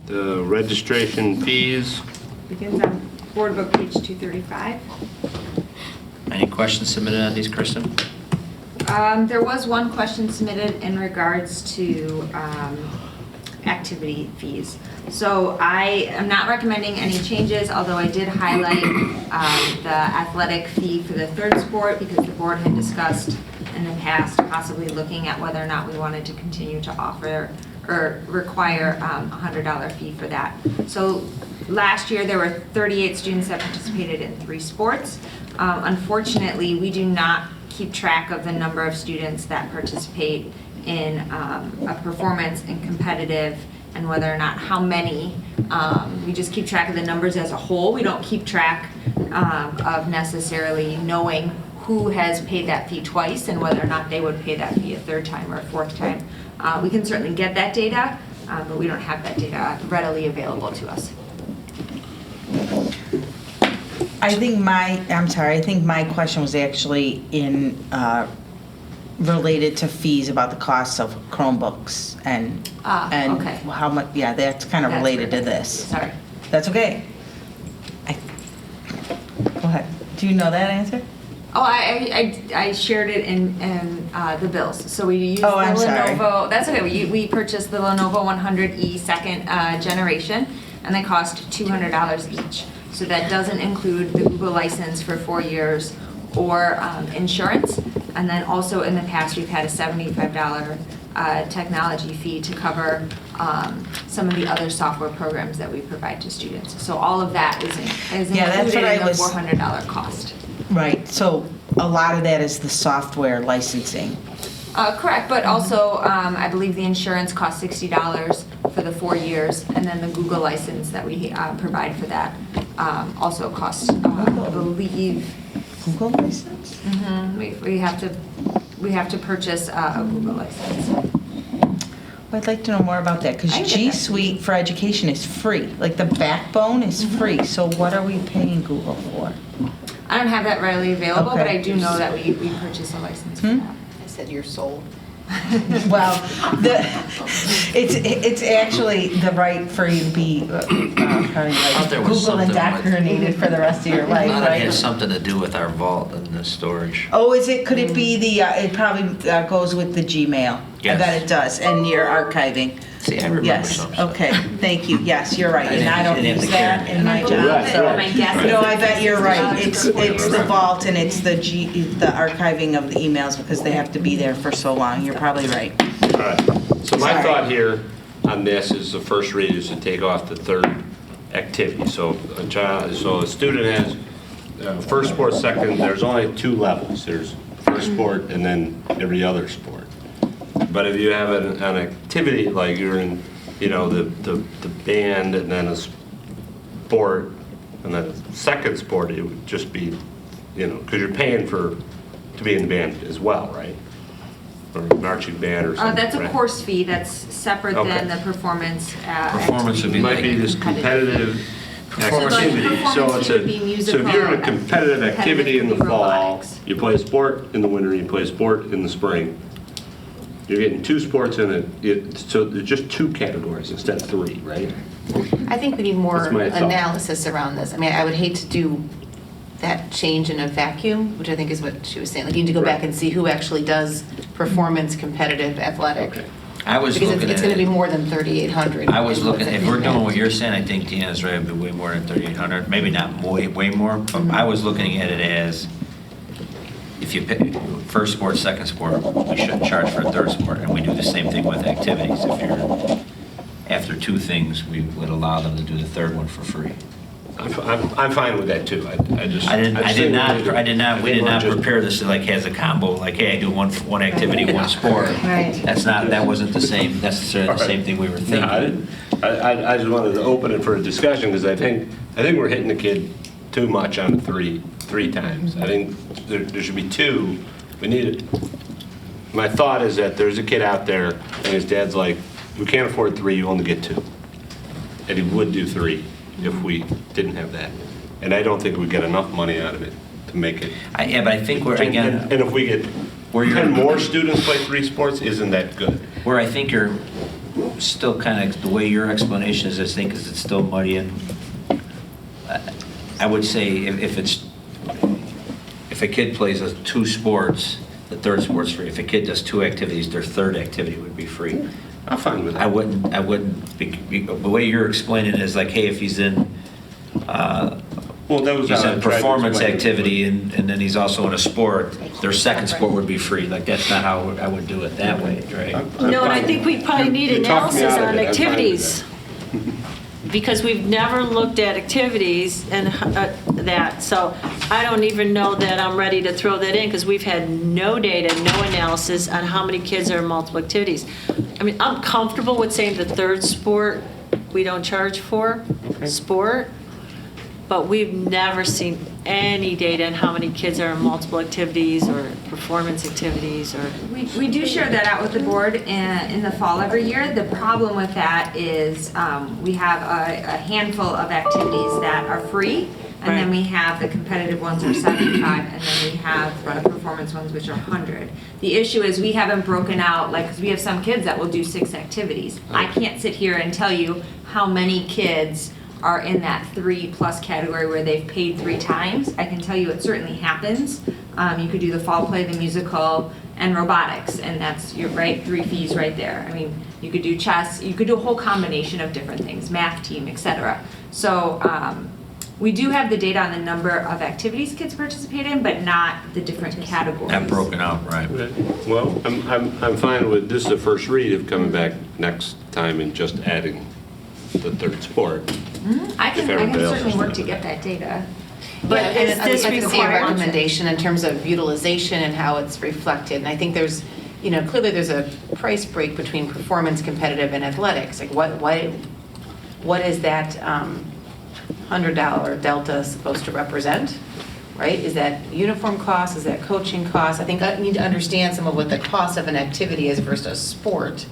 The registration fees. Begins on board book page 235. Any questions submitted on these, Kristen? There was one question submitted in regards to activity fees. So I am not recommending any changes, although I did highlight the athletic fee for the third sport because the board had discussed in the past possibly looking at whether or not we wanted to continue to offer or require a $100 fee for that. So last year there were 38 students that participated in 3 sports. Unfortunately, we do not keep track of the number of students that participate in a performance and competitive and whether or not how many. We just keep track of the numbers as a whole. We don't keep track of necessarily knowing who has paid that fee twice and whether or not they would pay that fee a third time or a fourth time. We can certainly get that data, but we don't have that data readily available to us. I think my question was actually related to fees about the cost of Chromebooks and okay. how much. Yeah, that's kind of That's related to right. this. Sorry. That's okay. Go ahead. Do you know that answer? Oh, I shared it in the bills. So we used Oh, I'm the sorry. Lenovo. That's okay. We purchased the Lenovo 100E second generation, and they cost $200 each. So that doesn't include the Google license for 4 years or insurance. And then also in the past, we've had a $75 technology fee to cover some of the other software programs that we provide to students. So all of that is Yeah, that's included what in the $400 cost. Right. So a lot of that is the software licensing. Correct, but also I believe the insurance costs $60 for the 4 years, and then the Google license that we provide for that also costs, I believe. Google license? We have to purchase a Google license. Well, I'd like to know more about that because I get G that. Suite for education is free. Like the backbone is free. So what are we paying Google for? I don't have that readily available, but Okay. I do know that we purchase a license for that. I said you're sold. Well, it's actually the right for you to be probably thought there like was Google something indoctrinated for the rest of your I life, thought it right? has something to do with our vault and the storage. Oh, is it? Could it be the? It probably goes with the Gmail. Yes. I bet it does, and your archiving. See, I remember Yes. some stuff. Okay. Thank you. Yes, you're right. And I don't didn't have use to carry that it. in my And I job. believe So. that my guess is No, I bet you're right. It's $60 the vault and it's the archiving of the emails because they have to be there for so long. You're probably right. All right. So my Sorry. thought here on this is the first read is to take off the third activity. So a student has first sport, second, there's only 2 levels. There's first sport and then every other sport. But if you have an activity like you're in, the band and then a sport and then a second sport, it would just be, because you're paying to be in the band as well, right? Or marching band or something. That's a right? course fee that's separate Okay. than the performance. Performance would It be might like be this competitive Performance- activity. So Performance would be so musical, if you're in a competitive activity in the competitive fall, robotics. you play a sport in the winter, you play a sport in the spring. You're getting 2 sports in it, so there's just 2 categories instead of 3, right? I think we need more That's my thought. analysis around this. I mean, I would hate to do that change in a vacuum, which I think is what she was saying. Like, you need to go back Right. and see who actually does performance, competitive, athletic. Okay. I was Because looking it's at going to be it. more than 3,800. I was looking, if we're doing what you're saying, I think Deanna's right, it'd be way more than 3,800, maybe not way more, but I was looking at it as, if you pick first sport, second sport, we shouldn't charge for a third sport, and we do the same thing with activities. If you're, after 2 things, we would allow them to do the third one for free. I'm fine with that too. I just. We did not prepare this as a combo, like, hey, I do one activity, one sport. Right. That wasn't the same, necessarily the same thing we were No, I thinking. didn't. I just wanted to open it for a discussion because I think we're hitting the kid too much on the three times. I think there should be 2. We need it. My thought is that there's a kid out there and his dad's like, we can't afford 3, you only get 2. And he would do 3 if we didn't have that. And I don't think we get enough money out of it to make it. Yeah, but I think we're, again, And if we get Where you're- 10 more students play 3 sports, isn't that good? where I think you're still kind of, the way your explanation is, I think, is it's still muddy, and I would say if a kid plays 2 sports, the third sport's free. If a kid does 2 activities, their third activity would be free. I'm fine with that. I wouldn't, the way you're explaining it is like, hey, if he's in, Well, that was he's how I in tried to performance explain it. activity and then he's also in a sport, their second sport would be free. Like, that's not how I would do it that way, right? No, and I think we probably need You talked me analysis out of on it. I'm fine with activities. that. Because we've never looked at activities and that, so I don't even know that I'm ready to throw that in, because we've had no data, no analysis on how many kids are in multiple activities. I mean, I'm comfortable with saying the third sport we don't charge for, sport, but we've never seen any data on how many kids are in multiple activities or performance activities or. We do share that out with the board in the fall every year. The problem with that is we have a handful of activities that are free, and then Right. we have the competitive ones are 75, and then we have the performance ones, which are 100. The issue is we haven't broken out, like, because we have some kids that will do 6 activities. I can't sit here and tell you how many kids are in that 3+ category where they've paid 3 times. I can tell you it certainly happens. You could do the fall play, the musical, and robotics, and that's, you're right, 3 fees right there. I mean, you could do chess, you could do a whole combination of different things, math team, etc. So we do have the data on the number of activities kids participate in, but not the different categories. Not broken out, right? Well, I'm fine with, this is the first read of coming back next time and just adding the third sport. I can everybody else certainly is work fine to with get that. that data. But Yeah, is and I'd this like to see a required? recommendation in terms of utilization and how it's reflected. And I think there's, clearly there's a price break between performance, competitive, and athletics. Like, what is that $100 delta supposed to represent, right? Is that uniform cost? Is that coaching cost? I think I need to understand some of what the cost of an activity is versus sport.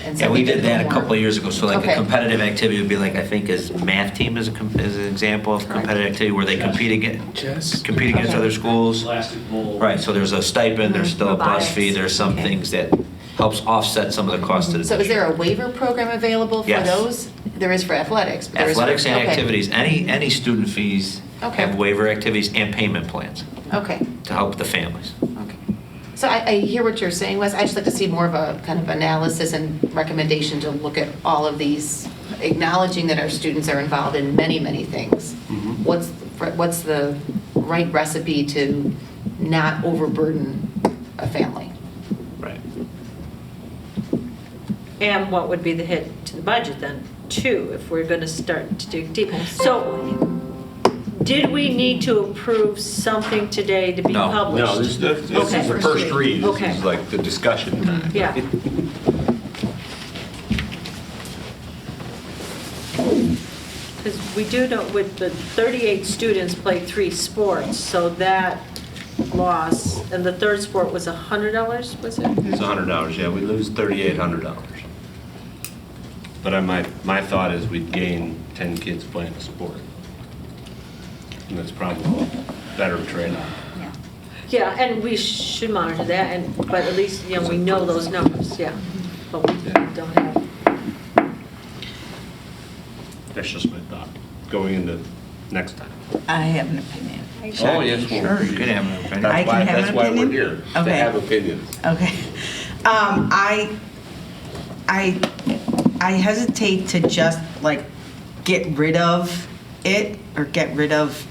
And so Yeah, we think did that a more- couple of years ago, so like Okay. a competitive activity would be like, I think, is math team is an example of competitive activity where they compete against Okay. other schools. Plastic mold. Right, so there's a stipend, there's still a bus Robotics. fee, there's some Okay. things that helps offset some of the cost of the So is district. there a waiver program available for Yes. those? There is for athletics. but there is for- Athletics and okay. activities, any student fees Okay. have waiver activities and payment plans Okay. to help the families. Okay. So I hear what you're saying, Wes. I'd just like to see more of a kind of analysis and recommendation to look at all of these, acknowledging that our students are involved in many, many things. Mhm. What's the right recipe to not overburden a family? Right. And what would be the hit to the budget then, too, if we're going to start to dig deep? So did we need to approve something today to be No. published? No, this is Okay. the first read. This Okay. is like the discussion time. Yeah. Because we do know with the 38 students played 3 sports, so that loss, and the third sport was $100, was it? It's $100, yeah, we lose $3,800. But my thought is we'd gain 10 kids playing a sport. And that's probably a better trade-off. Yeah, and we should monitor that, but at least, we know those numbers, yeah. But we don't have. That's just my thought, going into next time. I have an opinion. Oh, yes. Sure, you could have an opinion. I That's can why, have an that's why we're opinion? here, to Okay. have opinions. Okay. I hesitate to just like get rid of it or get rid of,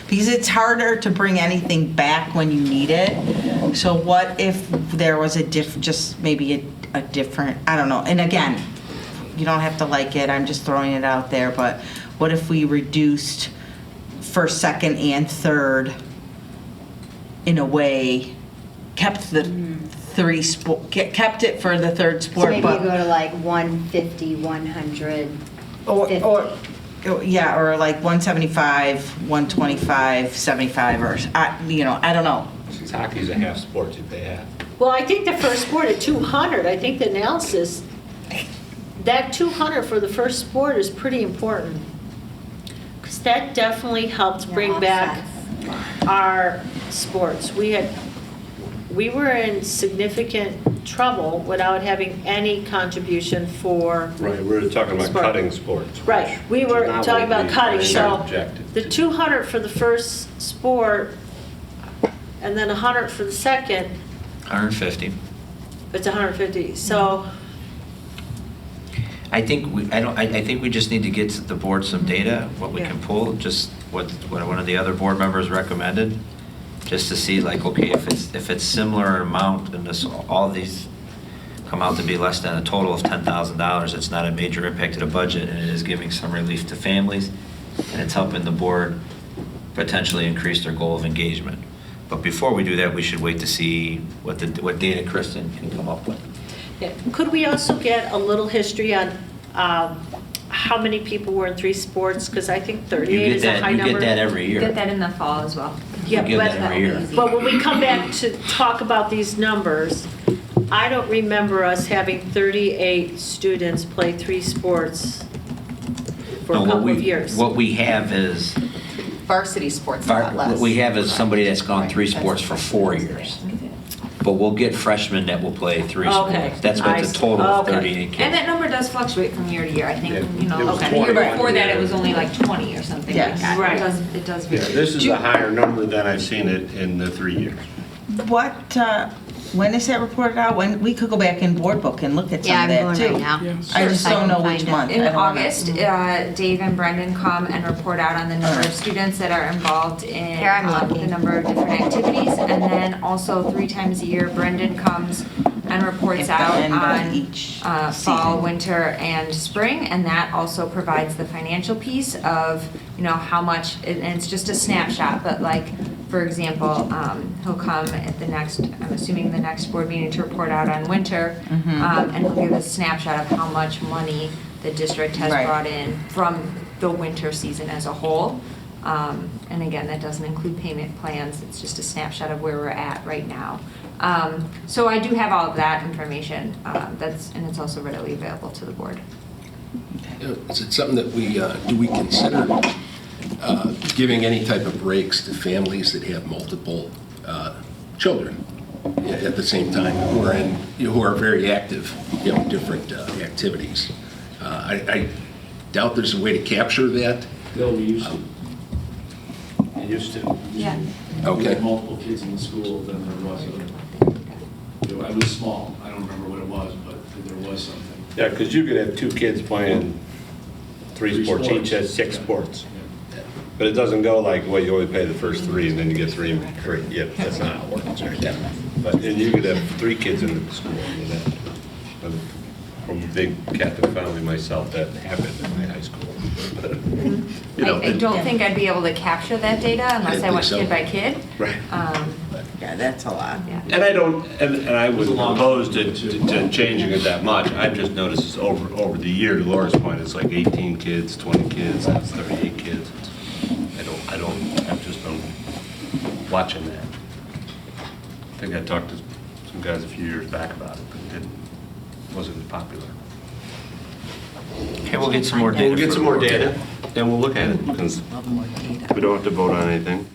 because it's harder to bring anything back when you need it. So what if there was just maybe a different, I don't know. And again, you don't have to like it, I'm just throwing it out there, but what if we reduced first, second, and third in a way, kept the 3 sport, kept it for the third So sport, maybe you go but, to like 150, 100. or, yeah, or like 175, 125, 75, or, I don't know. Since hockey's a half sport, you pay half. Well, I think the first sport at 200, I think the analysis, that 200 for the first sport is pretty important. Because that definitely helps bring back our sports. We had we were in significant trouble without having any contribution for, Right, we were talking about Sport. cutting sports. right, we which were is not talking what about we cutting, really so objected the to. 200 for the first sport, and then 100 for the second, 150. it's 150, so, I think I think we just need to get to the board some data, what we Yeah. can pull, just what one of the other board members recommended, just to see like, okay, if it's similar amount and this, all of these come out to be less than a total of $10,000, it's not a major impact to the budget, and it is giving some relief to families, and it's helping the board potentially increase their goal of engagement. But before we do that, we should wait to see what data Kristen can come up with. yeah. Could we also get a little history on how many people were in 3 sports? Because I think 38 is a high You number. get that every year. Get that in the fall as well. Yeah, You get but- that every year. But when we come back to talk about these numbers, I don't remember us having 38 students play 3 sports for No, a couple of years. What we have is, Varsity sports, a lot less. what we have is somebody that's gone Right, 3 that's sports for what 4 it is. years. But we'll get freshmen that will play 3 Okay. sports. That's what I the see. total of Okay. 38 kids. And that number does fluctuate from year to year. I think, Yeah. you know, It was the 20 year one before that, year. it was only like 20 or something like Yes. that. Right. It does Yeah, vary. this is a higher number than I've seen it in the 3 years. What, when is that reported out? When, we could go back in board book and look at some Yeah, of I'm that going too. right now. I just I don't can know which find it. month. I In don't wanna- August, Dave and Brendan come and report out on the number of students that are involved in Here, I'm looking. the number of different activities. And then also 3 times a year, Brendan comes and reports At the out end of on each fall, season. winter, and spring. And that also provides the financial piece of, you know, how much, and it's just a snapshot, but like, for example, he'll come at the next, I'm assuming the next board meeting to report out on winter, and he'll give a snapshot of how much money the district has Right. brought in from the winter season as a whole. And again, that doesn't include payment plans, it's just a snapshot of where we're at right now. So I do have all of that information, and it's also readily available to the board. Is it something that do we consider giving any type of breaks to families that have multiple children at the same time who are very active, in different activities? I doubt there's a way to capture that. No, we used to. It used to. Yeah. We Okay. had multiple kids in the school, then there was it was small, I don't remember what it was, but there was something. Yeah, because you could have 2 kids playing 3 Three sports, sports. each has 6 Yeah. sports. But it doesn't go like, well, you only pay the first 3 and then you get 3 free. Yeah, that's not how it works, right? Yeah. But, and you could have 3 kids in the school, you know. I'm from a big Catholic family myself, that happened in my high school. You know, I don't think I'd be able to capture that data unless I think went so. kid by kid. Right. Yeah, that's a lot. Yeah. And I don't, and I wouldn't propose to changing it that much. I've just noticed it's over the year, to Laura's point, it's like 18 kids, 20 kids, that's 38 kids. I've just been watching that. I think I talked to some guys a few years back about it, but it wasn't as popular. Okay, we'll get some more data. We'll get for some more the board. data, and we'll look at it, because we don't have to vote on anything.